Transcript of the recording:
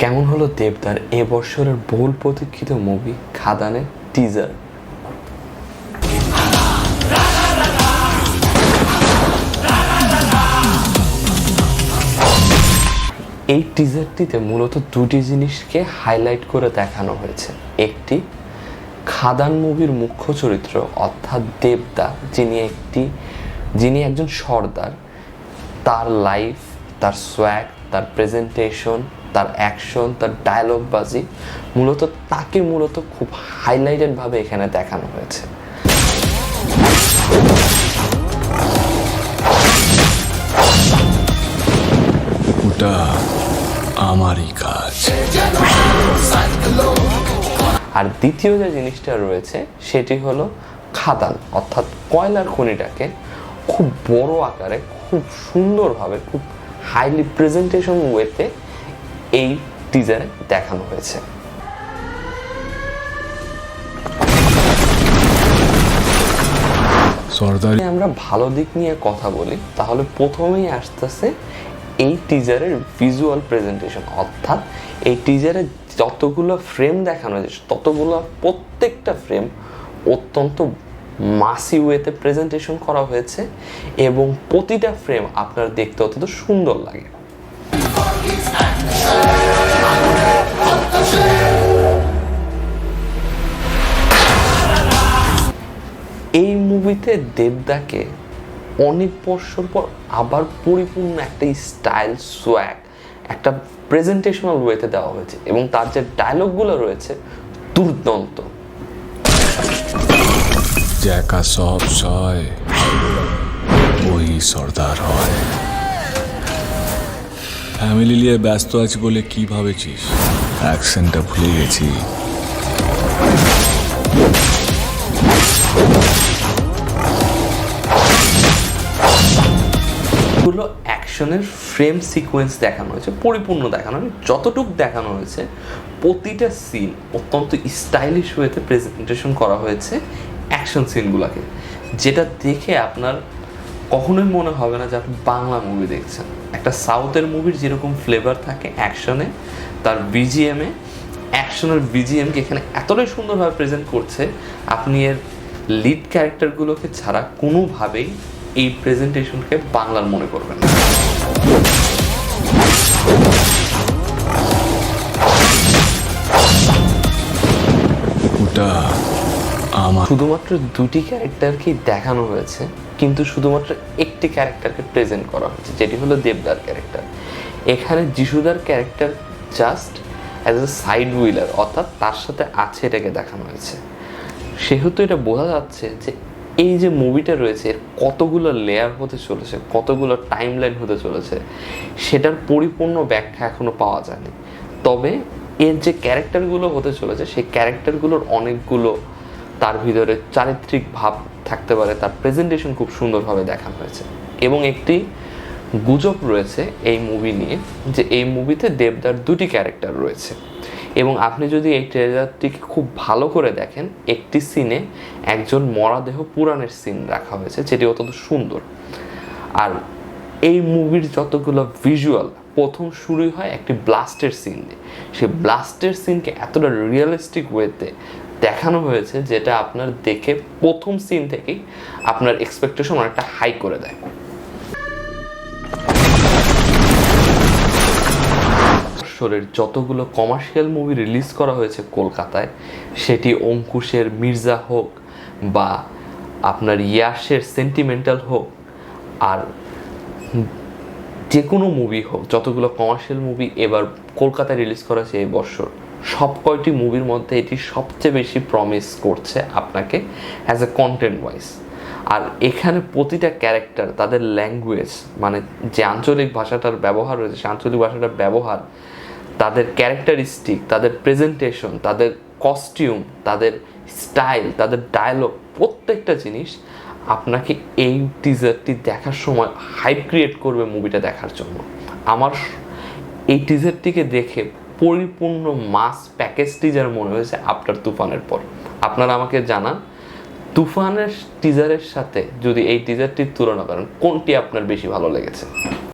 কেমন হলো দেবদার এ বছরের বহুল প্রতীক্ষিত মুভি খাদানের টিজার। এই টিজারটিতে মূলত দুটি জিনিসকে হাইলাইট করে দেখানো হয়েছে। একটি, খাদান মুভির মুখ্য চরিত্র অর্থাৎ দেবদা, যিনি একজন সর্দার, তার লাইফ, তার সোয়াগ, তার প্রেজেন্টেশন, তার অ্যাকশন, তার ডায়লগ বাজি, তাকে খুব হাইলাইটেড ভাবে এখানে দেখানো হয়েছে। ওটা আমারই কাজ। আর দ্বিতীয় যে জিনিসটা রয়েছে সেটি হলো খাদান অর্থাৎ কয়লার খনিটাকে খুব বড় আকারে, খুব সুন্দরভাবে, খুব হাইলি প্রেজেন্টেশন ওয়েতে এই টিজারে দেখানো হয়েছে। সর্দারি আমরা ভালো দিক নিয়ে কথা বলি তাহলে প্রথমেই আসতেছে এই টিজারের ভিজুয়াল প্রেজেন্টেশন, অর্থাৎ এই টিজারে যতগুলো ফ্রেম দেখানো হয়েছে ততগুলো প্রত্যেকটা ফ্রেম অত্যন্ত মাসি ওয়েতে প্রেজেন্টেশন করা হয়েছে এবং প্রতিটা ফ্রেম আপনার দেখতে অত্যন্ত সুন্দর লাগে। এই মুভিতে দেবদাকে অনেক বছর পর আবার পরিপূর্ণ একটা স্টাইল, সোয়াগ, একটা প্রেজেন্টেশনাল ওয়েতে দেওয়া হয়েছে এবং তার যে ডায়লগগুলো রয়েছে দুর্দান্ত। যে একা সব সয় ওই সর্দার হয়। ফ্যামিলি নিয়ে ব্যস্ত আছি বলে কি ভাবেছিস? অ্যাকশনটা ভুলে গেছি। অ্যাকশনের ফ্রেম সিকোয়েন্স দেখানো হয়েছে, পরিপূর্ণ দেখানো হয়েছে। যতটুকু দেখানো হয়েছে প্রতিটা সিন অত্যন্ত স্টাইলিশ ওয়েতে প্রেজেন্টেশন করা হয়েছে অ্যাকশন সিনগুলোকে, যেটা দেখে আপনার কখনোই মনে হবে না যে আপনি বাংলা মুভি দেখছেন। একটা সাউথের মুভির যেরকম ফ্লেভার থাকে অ্যাকশনে, তার বিজিএমে, অ্যাকশনের বিজিএমকে এখানে এতটাই সুন্দরভাবে প্রেজেন্ট করছে, আপনি এর লিড ক্যারেক্টারগুলোকে ছাড়া কোনোভাবেই এই প্রেজেন্টেশনকে বাংলার মনে করবেন না। ওটা আমার। শুধুমাত্র দুটি ক্যারেক্টারকেই দেখানো হয়েছে, কিন্তু শুধুমাত্র একটি ক্যারেক্টারকে প্রেজেন্ট করা হয়েছে, যেটি হলো দেবদার ক্যারেক্টার। এখানে যিশুদার character just as a side wheeler, অর্থাৎ তার সাথে আছে এটাকে দেখানো হয়েছে। সেহেতু এটা বোঝা যাচ্ছে যে এই যে মুভিটা রয়েছে এর কতগুলো লেয়ার হতে চলেছে, কতগুলো টাইম লাইন হতে চলেছে, সেটার পরিপূর্ণ ব্যাখ্যা এখনো পাওয়া যায়নি। তবে এর যে ক্যারেক্টারগুলো হতে চলেছে সেই ক্যারেক্টারগুলোর অনেকগুলো তার ভিতরে চারিত্রিক ভাব থাকতে পারে, তার প্রেজেন্টেশন খুব সুন্দরভাবে দেখানো হয়েছে। এবং একটি গুজব রয়েছে এই মুভি নিয়ে যে এই মুভিতে দেবদার দুটি ক্যারেক্টার রয়েছে এবং আপনি যদি এই ট্রেলারটিকে খুব ভালো করে দেখেন, একটি সিনে একজন মরাদেহ পুরাণের সিন রাখা হয়েছে, যেটি অত্যন্ত সুন্দর। আর এই মুভির যতগুলো ভিজুয়াল প্রথম শুরুই হয় একটি ব্লাস্টের সিন দিয়ে। সেই ব্লাস্টের সিনকে এতটা রিয়েলিস্টিক ওয়েতে দেখানো হয়েছে যেটা আপনার দেখে প্রথম সিন থেকেই আপনার এক্সপেকটেশন অনেকটা হাই করে দেয়। যতগুলো কমার্শিয়াল মুভি রিলিজ করা হয়েছে কলকাতায়, সেটি অঙ্কুশের মির্জা হোক বা আপনার ইয়াশের সেন্টিমেন্টাল হোক, আর যে কোনো মুভি হোক, যতগুলো কমার্শিয়াল মুভি এবার কলকাতায় রিলিজ করা হয়েছে এই বছর, সব কয়টি মুভির মধ্যে এটি সবচেয়ে বেশি প্রমিস করছে আপনাকে অ্যাজ এ কন্টেন্ট ওয়াইজ। আর এখানে প্রতিটা ক্যারেক্টার, তাদের ল্যাঙ্গুয়েজ, মানে যে আঞ্চলিক ভাষাটার ব্যবহার রয়েছে সে আঞ্চলিক ভাষাটার ব্যবহার, তাদের ক্যারেক্টারিস্টিক, তাদের প্রেজেন্টেশন, তাদের কস্টিউম, তাদের স্টাইল, তাদের ডায়লগ, প্রত্যেকটা জিনিস আপনাকে এই টিজারটি দেখার সময় হাইপ ক্রিয়েট করবে মুভিটা দেখার জন্য। আমার এই টিজারটিকে দেখে পরিপূর্ণ মাস প্যাকেজ টিজার মনে হয়েছে আফটার তুফানের পর। আপনারা আমাকে জানান তুফানের টিজারের সাথে যদি এই টিজারটির তুলনা করেন কোনটি আপনার বেশি ভালো লেগেছে।